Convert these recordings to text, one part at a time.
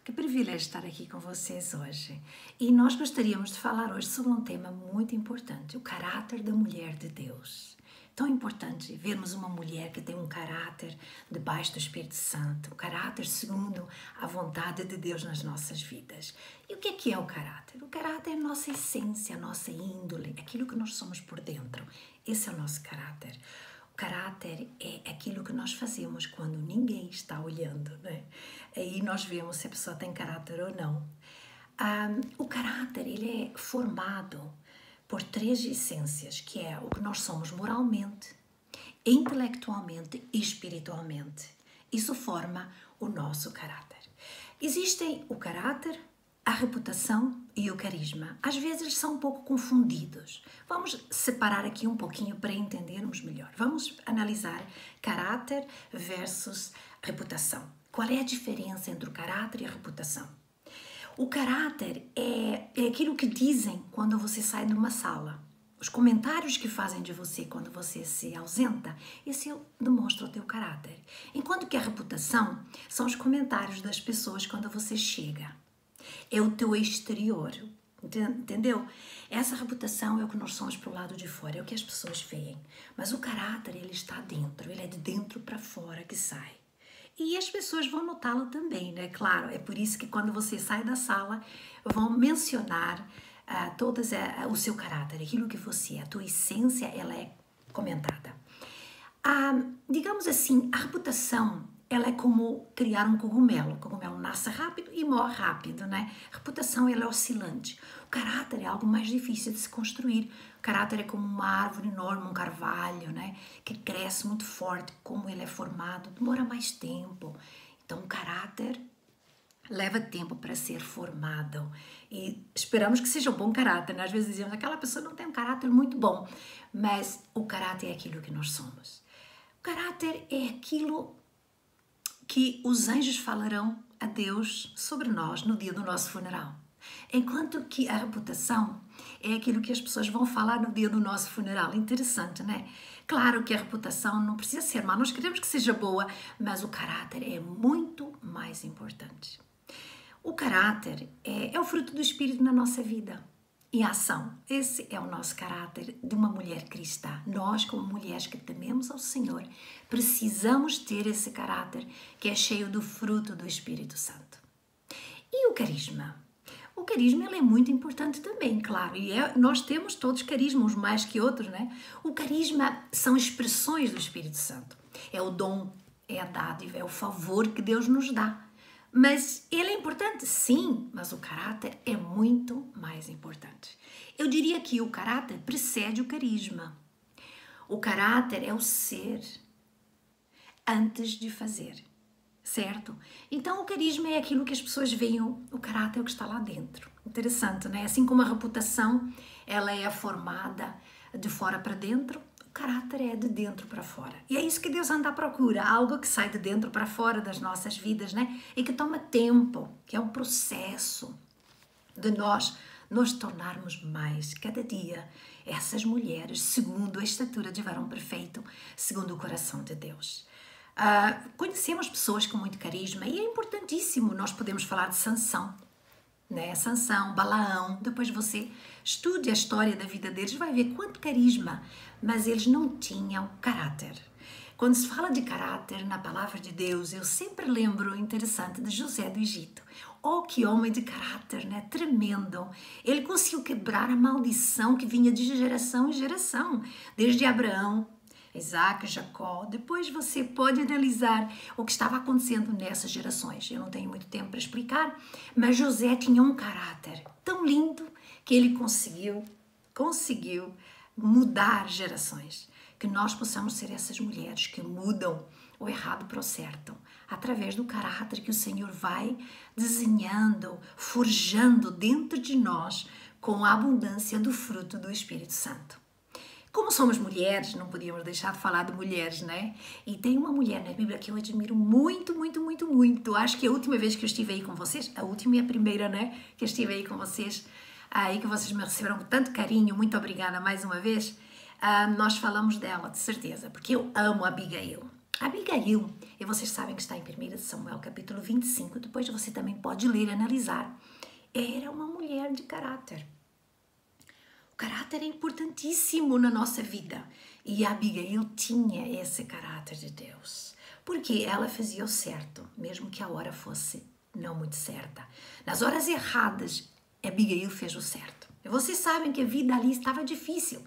Que privilégio estar aqui com vocês hoje. E nós gostaríamos de falar hoje sobre um tema muito importante, o caráter da mulher de Deus. Tão importante vermos uma mulher que tem um caráter debaixo do Espírito Santo, um caráter segundo a vontade de Deus nas nossas vidas. E o que é o caráter? O caráter é a nossa essência, a nossa índole, aquilo que nós somos por dentro. Esse é o nosso caráter. O caráter é aquilo que nós fazemos quando ninguém está olhando, né? Aí nós vemos se a pessoa tem caráter ou não. O caráter, ele é formado por três essências, que é o que nós somos moralmente, intelectualmente e espiritualmente. Isso forma o nosso caráter. Existem o caráter, a reputação e o carisma. Às vezes são um pouco confundidos. Vamos separar aqui um pouquinho para entendermos melhor. Vamos analisar caráter versus reputação. Qual é a diferença entre o caráter e a reputação? O caráter é aquilo que dizem quando você sai de uma sala. Os comentários que fazem de você quando você se ausenta, esse demonstra o teu caráter. Enquanto que a reputação são os comentários das pessoas quando você chega. É o teu exterior, entendeu? Essa reputação é o que nós somos para o lado de fora, é o que as pessoas veem. Mas o caráter, ele está dentro, ele é de dentro para fora que sai. E as pessoas vão notá-lo também, né? Claro, é por isso que quando você sai da sala, vão mencionar o seu caráter, aquilo que você é, a tua essência, ela é comentada. Digamos assim, a reputação, ela é como criar um cogumelo. O cogumelo nasce rápido e morre rápido, né? A reputação, ela é oscilante. O caráter é algo mais difícil de se construir. O caráter é como uma árvore enorme, um carvalho, né? Que cresce muito forte. Como ele é formado, demora mais tempo. Então, o caráter leva tempo para ser formado. E esperamos que seja um bom caráter, né? Às vezes dizemos, aquela pessoa não tem um caráter muito bom. Mas o caráter é aquilo que nós somos. O caráter é aquilo que os anjos falarão a Deus sobre nós no dia do nosso funeral. Enquanto que a reputação é aquilo que as pessoas vão falar no dia do nosso funeral. Interessante, né? Claro que a reputação não precisa ser má, nós queremos que seja boa, mas o caráter é muito mais importante. O caráter é o fruto do Espírito na nossa vida. Em ação. Esse é o nosso caráter de uma mulher cristã. Nós, como mulheres que tememos ao Senhor, precisamos ter esse caráter que é cheio do fruto do Espírito Santo. E o carisma? O carisma ele é muito importante também, claro. E nós temos todos carisma, uns mais que outros, né? O carisma são expressões do Espírito Santo. É o dom, é a dádiva, é o favor que Deus nos dá. Mas ele é importante? Sim, mas o caráter é muito mais importante. Eu diria que o caráter precede o carisma. O caráter é o ser antes de fazer, certo? Então o carisma é aquilo que as pessoas veem, o caráter é o que está lá dentro. Interessante, né? Assim como a reputação, ela é formada de fora para dentro, o caráter é de dentro para fora. E é isso que Deus anda à procura, algo que sai de dentro para fora das nossas vidas, né? E que toma tempo, que é um processo de nós nos tornarmos mais, cada dia, essas mulheres, segundo a estatura de varão perfeito, segundo o coração de Deus. Conhecemos pessoas com muito carisma e é importantíssimo, nós podemos falar de Sansão, né? Sansão, Balaão, depois você estude a história da vida deles, vai ver quanto carisma, mas eles não tinham caráter. Quando se fala de caráter na palavra de Deus, eu sempre lembro, interessante, de José do Egito. Oh, que homem de caráter, né? Tremendo. Ele conseguiu quebrar a maldição que vinha de geração em geração, desde Abraão, Isaac, Jacó. Depois você pode analisar o que estava acontecendo nessas gerações. Eu não tenho muito tempo para explicar, mas José tinha um caráter tão lindo que ele conseguiu mudar gerações. Que nós possamos ser essas mulheres que mudam o errado para o certo, através do caráter que o Senhor vai desenhando, forjando dentro de nós com a abundância do fruto do Espírito Santo. Como somos mulheres, não podíamos deixar de falar de mulheres, né? E tem uma mulher na Bíblia que eu admiro muito, muito, muito, muito. Acho que a última vez que eu estive aí com vocês, a última e a primeira, né? Que eu estive aí com vocês, aí que vocês me receberam com tanto carinho, muito obrigada mais uma vez. Nós falamos dela, de certeza, porque eu amo a Abigail. Abigail, e vocês sabem que está em 1 Samuel capítulo 25, depois você também pode ler e analisar, era uma mulher de caráter. O caráter é importantíssimo na nossa vida. E Abigail tinha esse caráter de Deus. Porque ela fazia o certo, mesmo que a hora fosse não muito certa. Nas horas erradas, Abigail fez o certo. E vocês sabem que a vida ali estava difícil.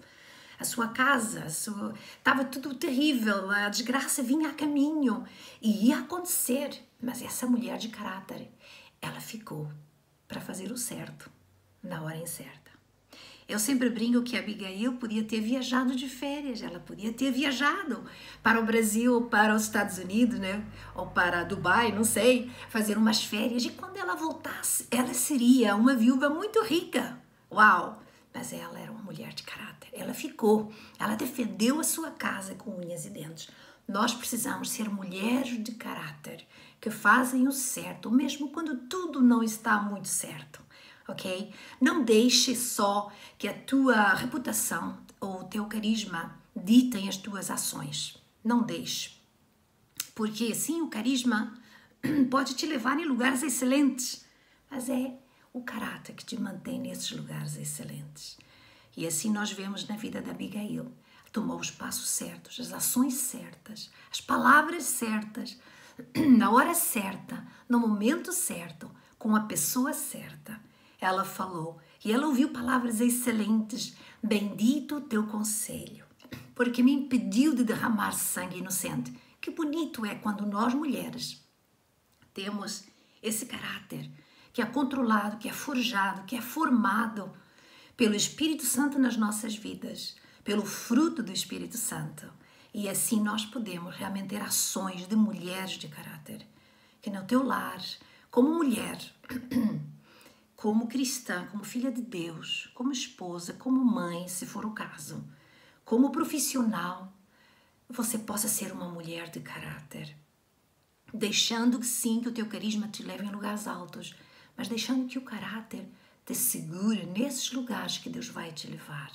A sua casa, estava tudo terrível, a desgraça vinha a caminho e ia acontecer. Mas essa mulher de caráter, ela ficou para fazer o certo na hora incerta. Eu sempre brinco que a Abigail podia ter viajado de férias, ela podia ter viajado para o Brasil, ou para os Estados Unidos, né? Ou para Dubai, não sei, fazer umas férias. E quando ela voltasse, ela seria uma viúva muito rica. Uau! Mas ela era uma mulher de caráter. Ela ficou, ela defendeu a sua casa com unhas e dentes. Nós precisamos ser mulheres de caráter, que fazem o certo, mesmo quando tudo não está muito certo. Ok? Não deixe só que a tua reputação ou o teu carisma ditem as tuas ações. Não deixe. Porque sim, o carisma pode te levar em lugares excelentes, mas é o caráter que te mantém nesses lugares excelentes. E assim nós vemos na vida da Abigail. Tomou os passos certos, as ações certas, as palavras certas, na hora certa, no momento certo, com a pessoa certa. Ela falou, e ela ouviu palavras excelentes. Bendito o teu conselho, porque me impediu de derramar sangue inocente. Que bonito é quando nós mulheres temos esse caráter que é controlado, que é forjado, que é formado pelo Espírito Santo nas nossas vidas, pelo fruto do Espírito Santo. E assim nós podemos realmente ter ações de mulheres de caráter. Que no teu lar, como mulher, como cristã, como filha de Deus, como esposa, como mãe, se for o caso, como profissional, você possa ser uma mulher de caráter. Deixando que sim, que o teu carisma te leve em lugares altos, mas deixando que o caráter te segure nesses lugares que Deus vai te levar.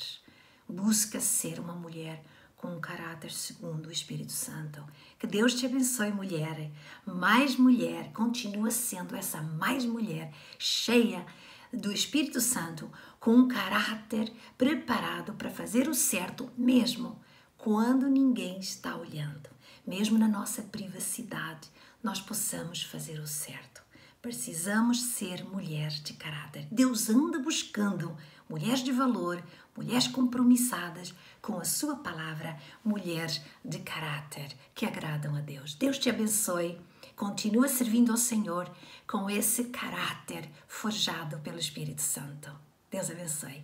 Busca ser uma mulher com um caráter segundo o Espírito Santo. Que Deus te abençoe, mulher. Mais mulher, continua sendo essa mais mulher, cheia do Espírito Santo, com um caráter preparado para fazer o certo mesmo quando ninguém está olhando. Mesmo na nossa privacidade, nós possamos fazer o certo. Precisamos ser mulheres de caráter. Deus anda buscando mulheres de valor, mulheres compromissadas com a sua palavra, mulheres de caráter que agradam a Deus. Deus te abençoe. Continua servindo ao Senhor com esse caráter forjado pelo Espírito Santo. Deus abençoe.